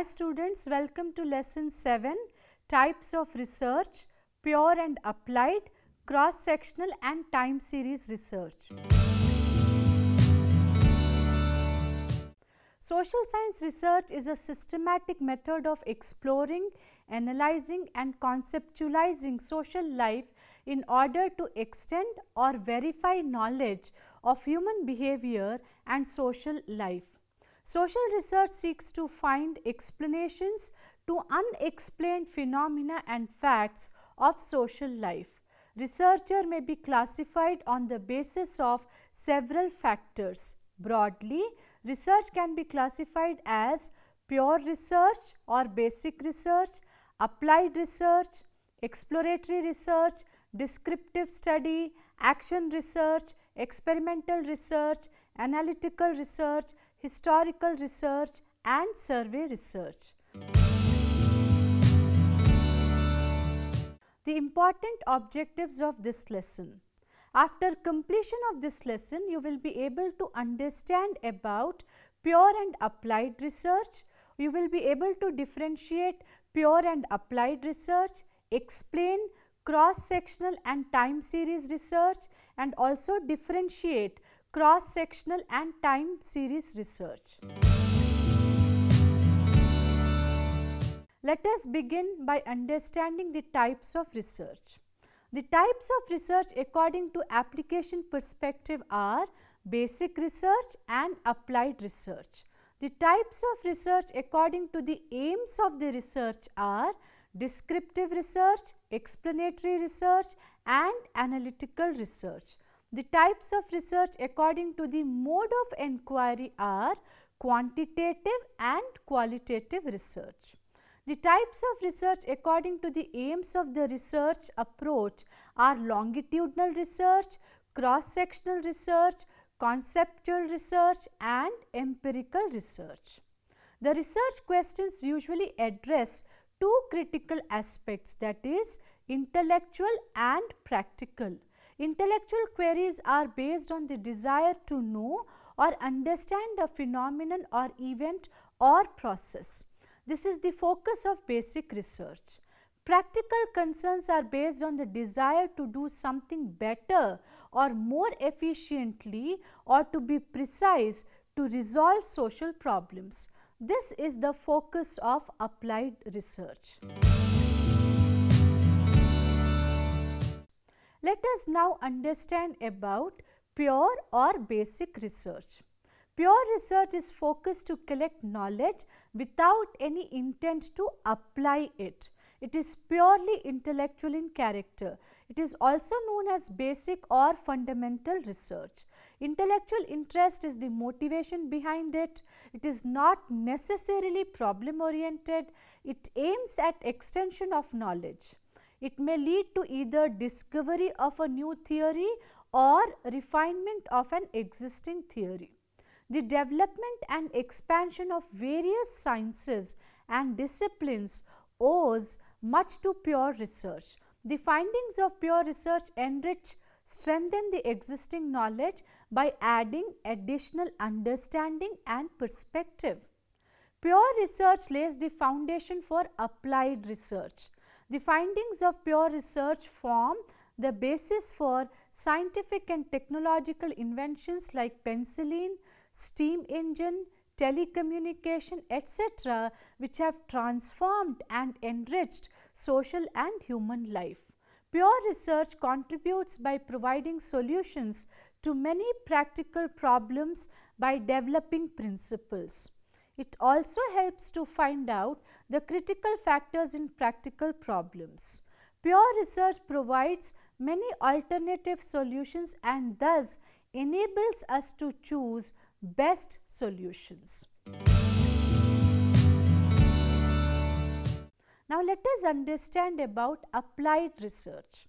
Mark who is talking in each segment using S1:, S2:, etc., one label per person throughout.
S1: students, welcome to lesson 7, types of research, pure and applied, cross-sectional and time series research. Social science research is a systematic method of exploring, analyzing and conceptualizing social life in order to extend or verify knowledge of human behavior and social life. Social research seeks to find explanations to unexplained phenomena and facts of social life. Researcher may be classified on the basis of several factors. Broadly, research can be classified as pure research or basic research, applied research, exploratory research, descriptive study, action research, experimental research, analytical research, historical research and survey research. The important objectives of this lesson. After completion of this lesson, you will be able to understand about pure and applied research. You will be able to differentiate pure and applied research, explain cross-sectional and time series research, and also differentiate cross-sectional and time series research. Let us begin by understanding the types of research. The types of research according to application perspective are basic research and applied research. The types of research according to the aims of the research are descriptive research, explanatory research and analytical research. The types of research according to the mode of inquiry are quantitative and qualitative research. The types of research according to the aims of the research approach are longitudinal research, cross-sectional research, conceptual research and empirical research. The research questions usually address two critical aspects, that is intellectual and practical. Intellectual queries are based on the desire to know or understand a phenomenon or event or process. This is the focus of basic research. Practical concerns are based on the desire to do something better or more efficiently or to be precise to resolve social problems. This is the focus of applied research. Let us now understand about pure or basic research. Pure research is focused to collect knowledge without any intent to apply it. It is purely intellectual in character. It is also known as basic or fundamental research. Intellectual interest is the motivation behind it. It is not necessarily problem oriented. It aims at extension of knowledge. It may lead to either discovery of a new theory or refinement of an existing theory. The development and expansion of various sciences and disciplines owes much to pure research. The findings of pure research strengthen the existing knowledge by adding additional understanding and perspective. Pure research lays the foundation for applied research. The findings of pure research form the basis for scientific and technological inventions like penicillin, steam engine, telecommunication, etc., which have transformed and enriched social and human life. Pure research contributes by providing solutions to many practical problems by developing principles. It also helps to find out the critical factors in practical problems. Pure research provides many alternative solutions and thus enables us to choose best solutions. Now let us understand about applied research.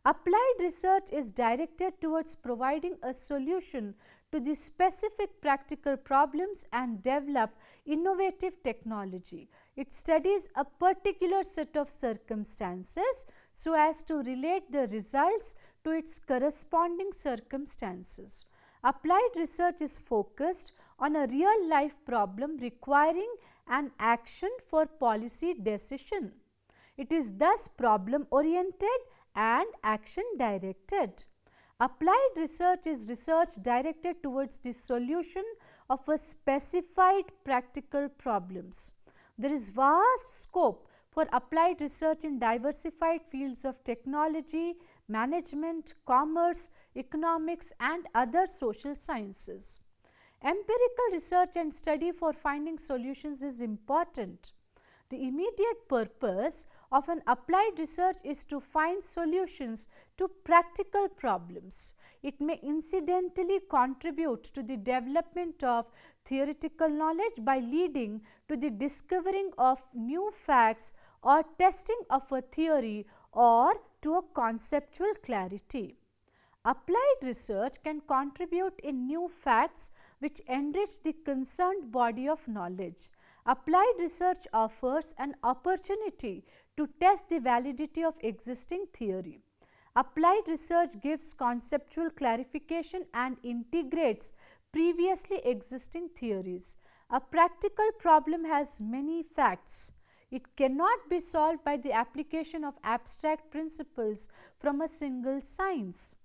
S1: Applied research is directed towards providing a solution to the specific practical problems and develop innovative technology. It studies a particular set of circumstances so as to relate the results to its corresponding circumstances. Applied research is focused on a real life problem requiring and action for policy decision. It is thus problem oriented and action directed. Applied research is research directed towards the solution of a specified practical problems. There is vast scope for applied research in diversified fields of technology, management, commerce, economics and other social sciences. Empirical research and study for finding solutions is important. The immediate purpose of an applied research is to find solutions to practical problems. It may incidentally contribute to the development of theoretical knowledge by leading to the discovering of new facts or testing of a theory or to a conceptual clarity. Applied research can contribute in new facts which enrich the concerned body of knowledge. Applied research offers an opportunity to test the validity of existing theory. Applied research gives conceptual clarification and integrates previously existing theories. A practical problem has many facts. It cannot be solved by the application of abstract principles from a single science.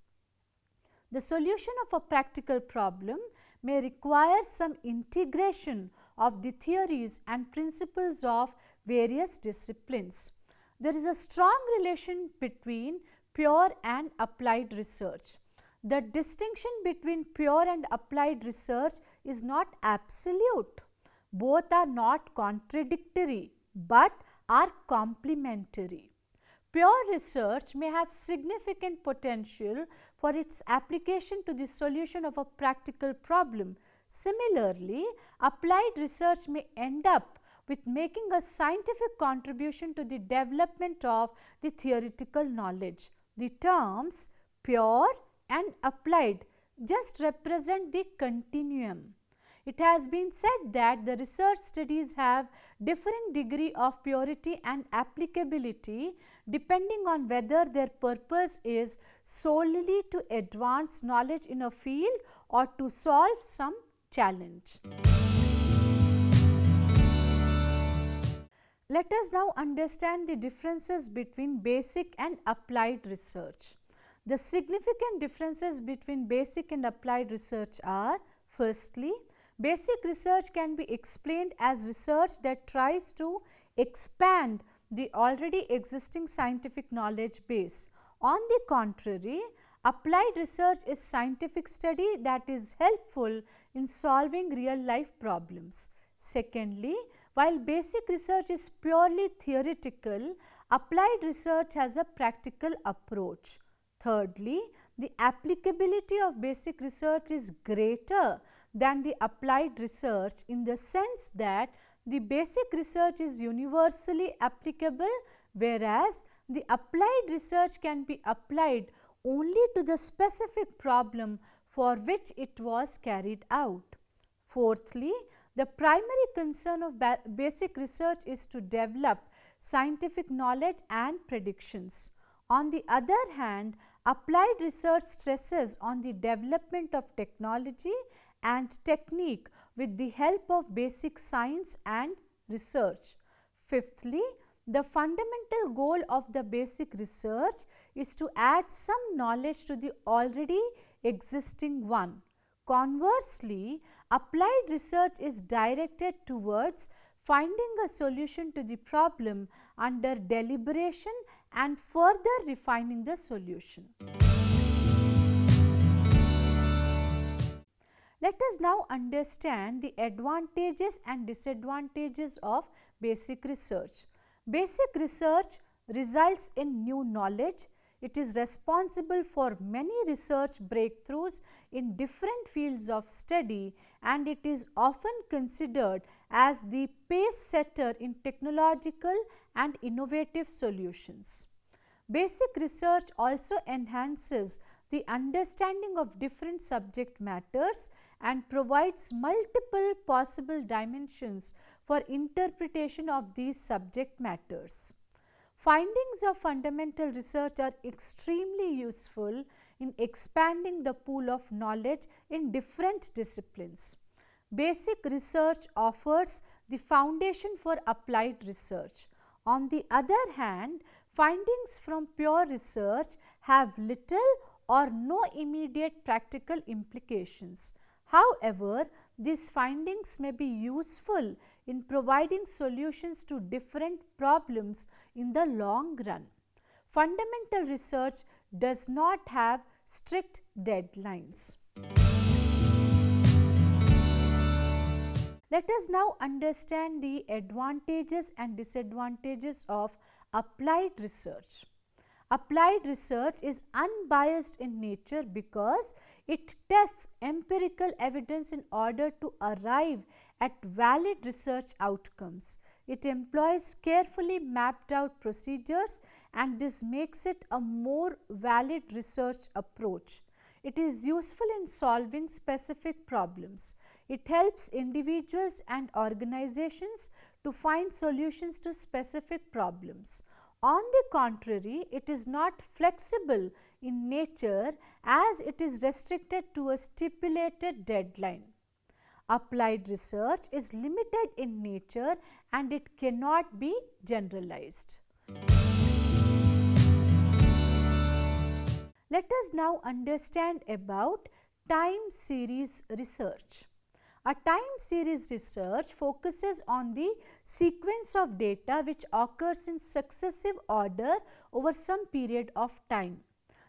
S1: The solution of a practical problem may require some integration of the theories and principles of various disciplines. There is a strong relation between pure and applied research. The distinction between pure and applied research is not absolute. Both are not contradictory but are complementary. Pure research may have significant potential for its application to the solution of a practical problem. Similarly, applied research may end up with making a scientific contribution to the development of the theoretical knowledge. The terms pure and applied just represent the continuum. It has been said that the research studies have differing degree of purity and applicability depending on whether their purpose is solely to advance knowledge in a field or to solve some challenge. Let us now understand the differences between basic and applied research. The significant differences between basic and applied research are: firstly, basic research can be explained as research that tries to expand the already existing scientific knowledge base. On the contrary, applied research is scientific study that is helpful in solving real life problems. Secondly, while basic research is purely theoretical, applied research has a practical approach. Thirdly, the applicability of basic research is greater than the applied research in the sense that the basic research is universally applicable, whereas the applied research can be applied only to the specific problem for which it was carried out. Fourthly, the primary concern of basic research is to develop scientific knowledge and predictions. On the other hand, applied research stresses on the development of technology and technique with the help of basic science and research. Fifthly, the fundamental goal of the basic research is to add some knowledge to the already existing one. Conversely, applied research is directed towards finding a solution to the problem under deliberation and further refining the solution. Let us now understand the advantages and disadvantages of basic research. Basic research results in new knowledge. It is responsible for many research breakthroughs in different fields of study, and it is often considered as the pace setter in technological and innovative solutions. Basic research also enhances the understanding of different subject matters and provides multiple possible dimensions for interpretation of these subject matters. Findings of fundamental research are extremely useful in expanding the pool of knowledge in different disciplines. Basic research offers the foundation for applied research. On the other hand, findings from pure research have little or no immediate practical implications. However, these findings may be useful in providing solutions to different problems in the long run. Fundamental research does not have strict deadlines. Let us now understand the advantages and disadvantages of applied research. Applied research is unbiased in nature because it tests empirical evidence in order to arrive at valid research outcomes. It employs carefully mapped out procedures, and this makes it a more valid research approach. It is useful in solving specific problems. It helps individuals and organizations to find solutions to specific problems. On the contrary, it is not flexible in nature as it is restricted to a stipulated deadline. Applied research is limited in nature and it cannot be generalized. Let us now understand about time series research. A time series research focuses on the sequence of data which occurs in successive order over some period of time.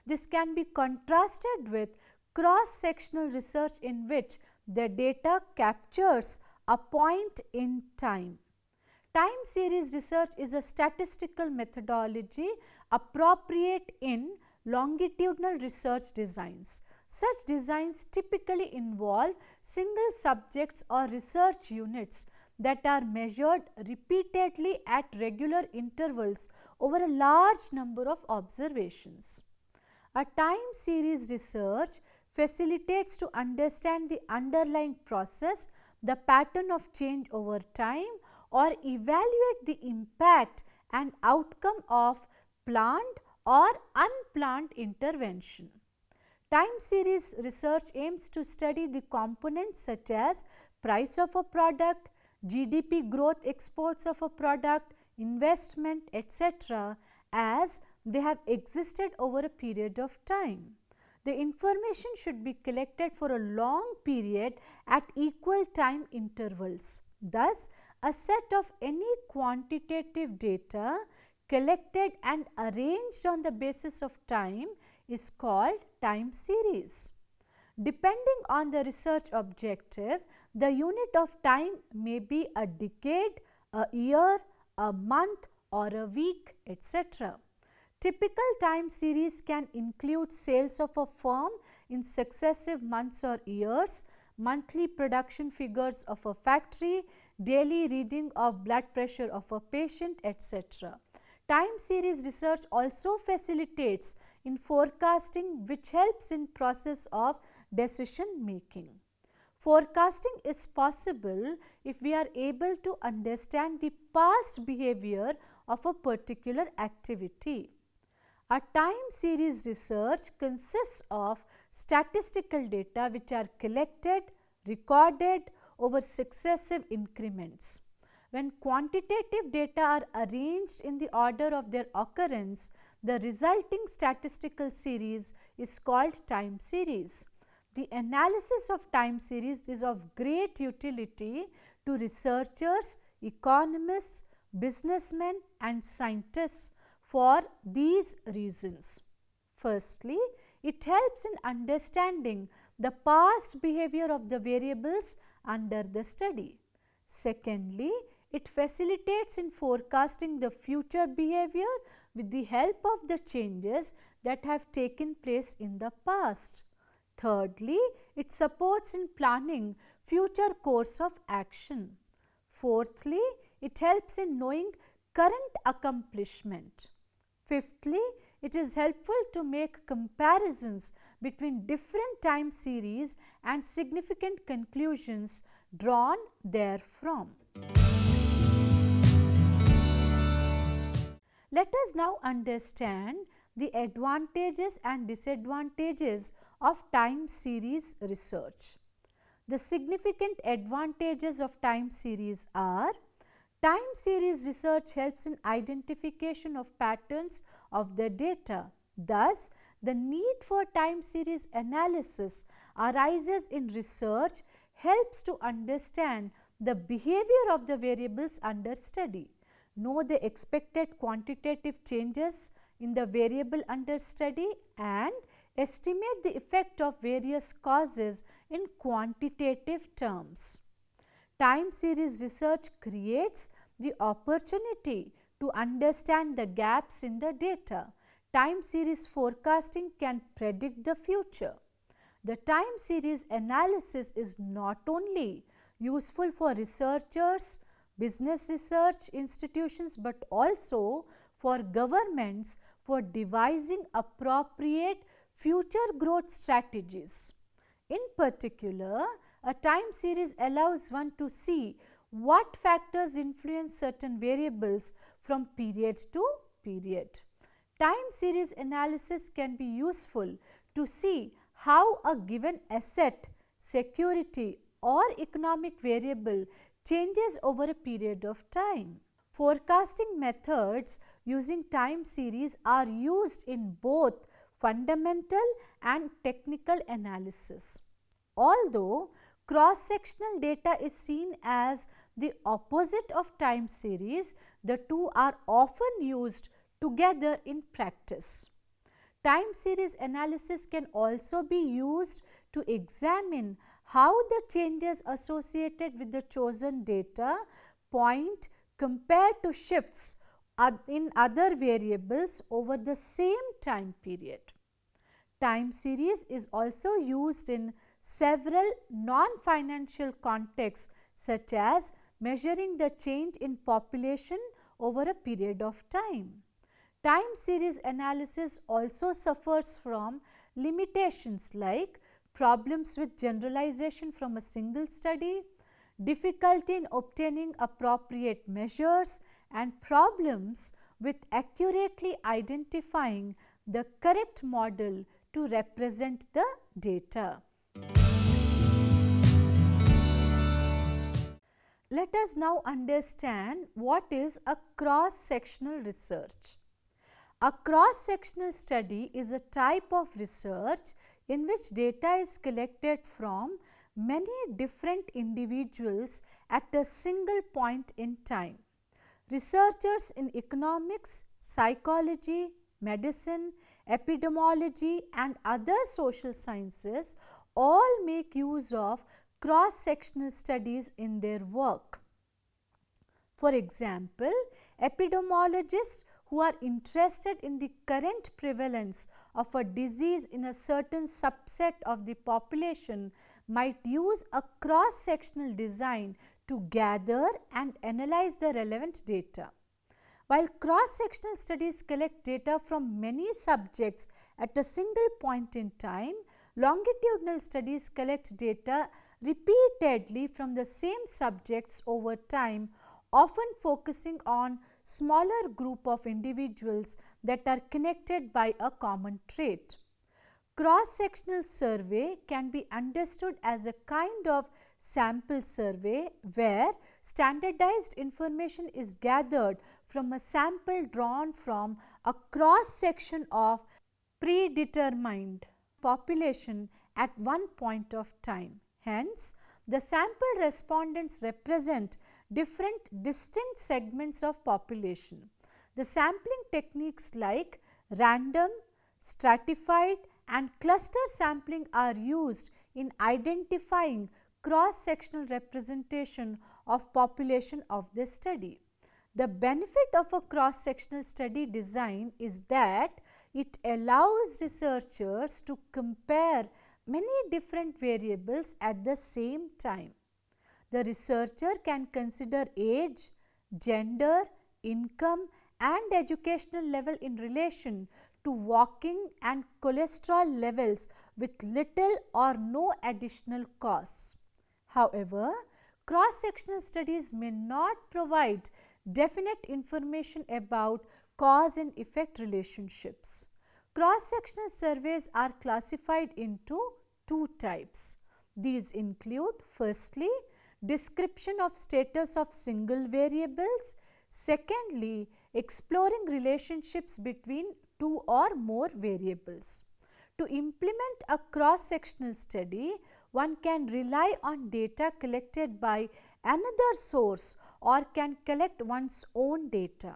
S1: This can be contrasted with cross-sectional research in which the data captures a point in time. Time series research is a statistical methodology appropriate in longitudinal research designs. Such designs typically involve single subjects or research units that are measured repeatedly at regular intervals over a large number of observations. A time series research facilitates to understand the underlying process, the pattern of change over time, or evaluate the impact and outcome of planned or unplanned intervention. Time series research aims to study the components such as price of a product, GDP growth exports of a product, investment, etc. as they have existed over a period of time. The information should be collected for a long period at equal time intervals. Thus, a set of any quantitative data collected and arranged on the basis of time is called time series. Depending on the research objective, the unit of time may be a decade, a year, a month, or a week, etc. Typical time series can include sales of a firm in successive months or years, monthly production figures of a factory, daily reading of blood pressure of a patient, etc. Time series research also facilitates in forecasting, which helps in process of decision making. Forecasting is possible if we are able to understand the past behavior of a particular activity. A time series research consists of statistical data which are collected, recorded over successive increments. When quantitative data are arranged in the order of their occurrence, the resulting statistical series is called time series. The analysis of time series is of great utility to researchers, economists, businessmen, and scientists for these reasons. Firstly, it helps in understanding the past behavior of the variables under the study. Secondly, it facilitates in forecasting the future behavior with the help of the changes that have taken place in the past. Thirdly, it supports in planning future course of action. Fourthly, it helps in knowing current accomplishment. Fifthly, it is helpful to make comparisons between different time series and significant conclusions drawn therefrom. Let us now understand the advantages and disadvantages of time series research. The significant advantages of time series are: time series research helps in identification of patterns of the data. Thus, the need for time series analysis arises in research helps to understand the behavior of the variables under study, know the expected quantitative changes in the variable under study, and estimate the effect of various causes in quantitative terms. Time series research creates the opportunity to understand the gaps in the data. Time series forecasting can predict the future. The time series analysis is not only useful for researchers, business research institutions, but also for governments for devising appropriate future growth strategies. In particular, a time series allows one to see what factors influence certain variables from period to period. Time series analysis can be useful to see how a given asset, security, or economic variable changes over a period of time. Forecasting methods using time series are used in both fundamental and technical analysis. Although cross-sectional data is seen as the opposite of time series, the two are often used together in practice. Time series analysis can also be used to examine how the changes associated with the chosen data point compared to shifts in other variables over the same time period. Time series is also used in several non-financial contexts, such as measuring the change in population over a period of time. Time series analysis also suffers from limitations like problems with generalization from a single study, difficulty in obtaining appropriate measures, and problems with accurately identifying the correct model to represent the data. Let us now understand what is a cross-sectional research. A cross-sectional study is a type of research in which data is collected from many different individuals at a single point in time. Researchers in economics, psychology, medicine, epidemiology, and other social sciences all make use of cross-sectional studies in their work. For example, epidemiologists who are interested in the current prevalence of a disease in a certain subset of the population might use a cross-sectional design to gather and analyze the relevant data. While cross-sectional studies collect data from many subjects at a single point in time, longitudinal studies collect data repeatedly from the same subjects over time, often focusing on smaller group of individuals that are connected by a common trait. Cross-sectional survey can be understood as a kind of sample survey where standardized information is gathered from a sample drawn from a cross-section of predetermined population at one point of time. Hence, the sample respondents represent different distinct segments of population. The sampling techniques like random, stratified, and cluster sampling are used in identifying cross-sectional representation of population of the study. The benefit of a cross-sectional study design is that it allows researchers to compare many different variables at the same time. The researcher can consider age, gender, income, and educational level in relation to walking and cholesterol levels with little or no additional costs. However, cross-sectional studies may not provide definite information about cause and effect relationships. Cross-sectional surveys are classified into two types. These include, firstly, description of status of single variables, secondly, exploring relationships between two or more variables. To implement a cross-sectional study, one can rely on data collected by another source or can collect one's own data.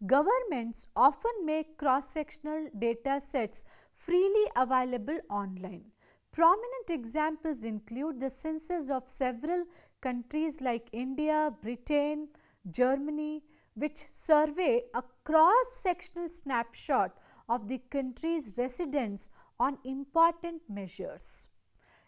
S1: Governments often make cross-sectional data sets freely available online. Prominent examples include the census of several countries like India, Britain, Germany, which survey a cross-sectional snapshot of the country's residents on important measures.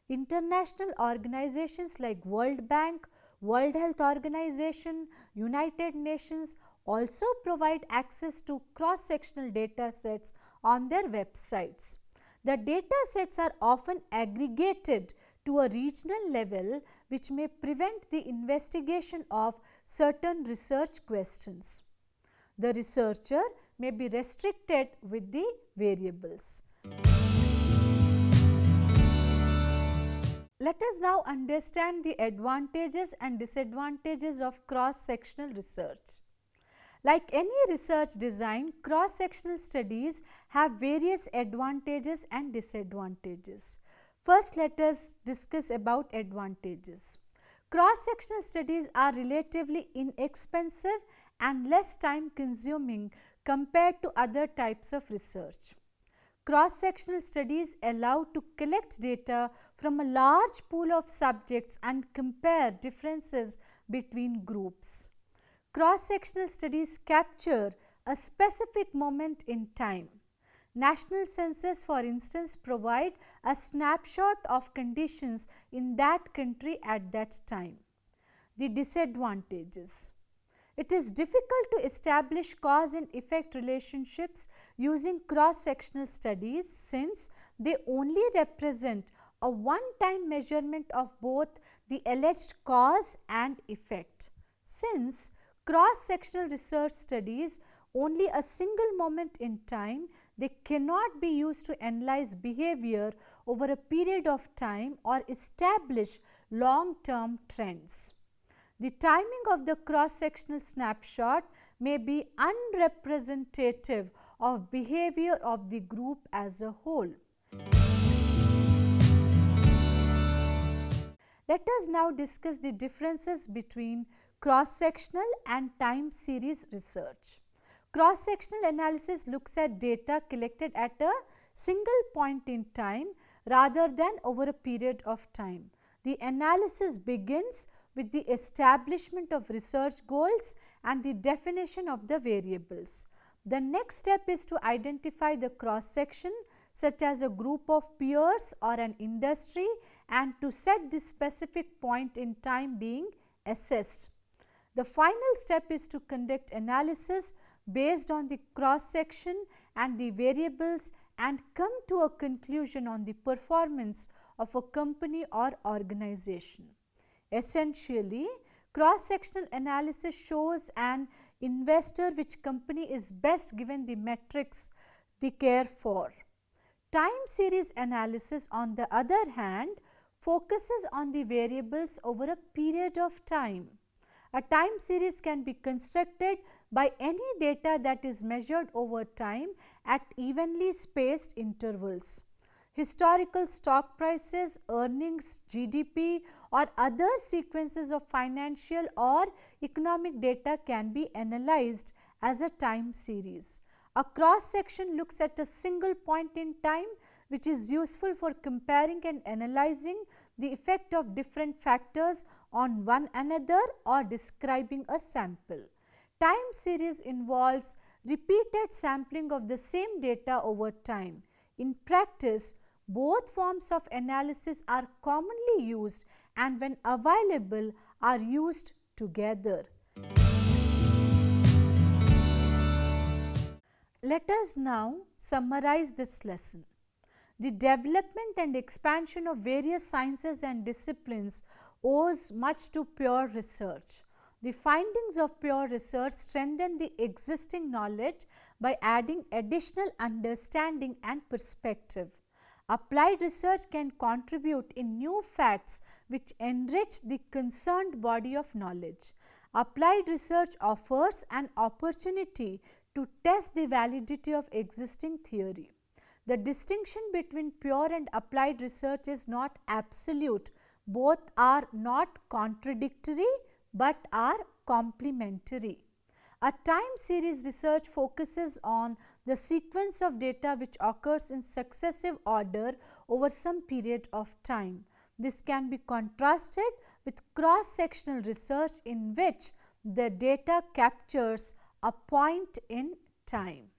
S1: International organizations like World Bank, World Health Organization, United Nations also provide access to cross-sectional data sets on their websites. The data sets are often aggregated to a regional level, which may prevent the investigation of certain research questions. The researcher may be restricted with the variables. Let us now understand the advantages and disadvantages of cross-sectional research. Like any research design, cross-sectional studies have various advantages and disadvantages. First, let us discuss about advantages. Cross-sectional studies are relatively inexpensive and less time consuming compared to other types of research. Cross-sectional studies allow to collect data from a large pool of subjects and compare differences between groups. Cross-sectional studies capture a specific moment in time. National census, for instance, provide a snapshot of conditions in that country at that time. The disadvantages. It is difficult to establish cause and effect relationships using cross-sectional studies since they only represent a one-time measurement of both the alleged cause and effect. Since cross-sectional research studies only a single moment in time, they cannot be used to analyze behavior over a period of time or establish long-term trends. The timing of the cross-sectional snapshot may be unrepresentative of behavior of the group as a whole. Let us now discuss the differences between cross-sectional and time series research. Cross-sectional analysis looks at data collected at a single point in time rather than over a period of time. The analysis begins with the establishment of research goals and the definition of the variables. The next step is to identify the cross-section, such as a group of peers or an industry, and to set the specific point in time being assessed. The final step is to conduct analysis based on the cross-section and the variables and come to a conclusion on the performance of a company or organization. Essentially, cross-sectional analysis shows an investor which company is best given the metrics they care for. Time series analysis, on the other hand, focuses on the variables over a period of time. A time series can be constructed by any data that is measured over time at evenly spaced intervals. Historical stock prices, earnings, GDP, or other sequences of financial or economic data can be analyzed as a time series. A cross-section looks at a single point in time, which is useful for comparing and analyzing the effect of different factors on one another or describing a sample. Time series involves repeated sampling of the same data over time. In practice, both forms of analysis are commonly used and when available are used together. Let us now summarize this lesson. The development and expansion of various sciences and disciplines owes much to pure research. The findings of pure research strengthen the existing knowledge by adding additional understanding and perspective. Applied research can contribute in new facts which enrich the concerned body of knowledge. Applied research offers an opportunity to test the validity of existing theory. The distinction between pure and applied research is not absolute. Both are not contradictory but are complementary. A time series research focuses on the sequence of data which occurs in successive order over some period of time. This can be contrasted with cross-sectional research in which the data captures a point in time.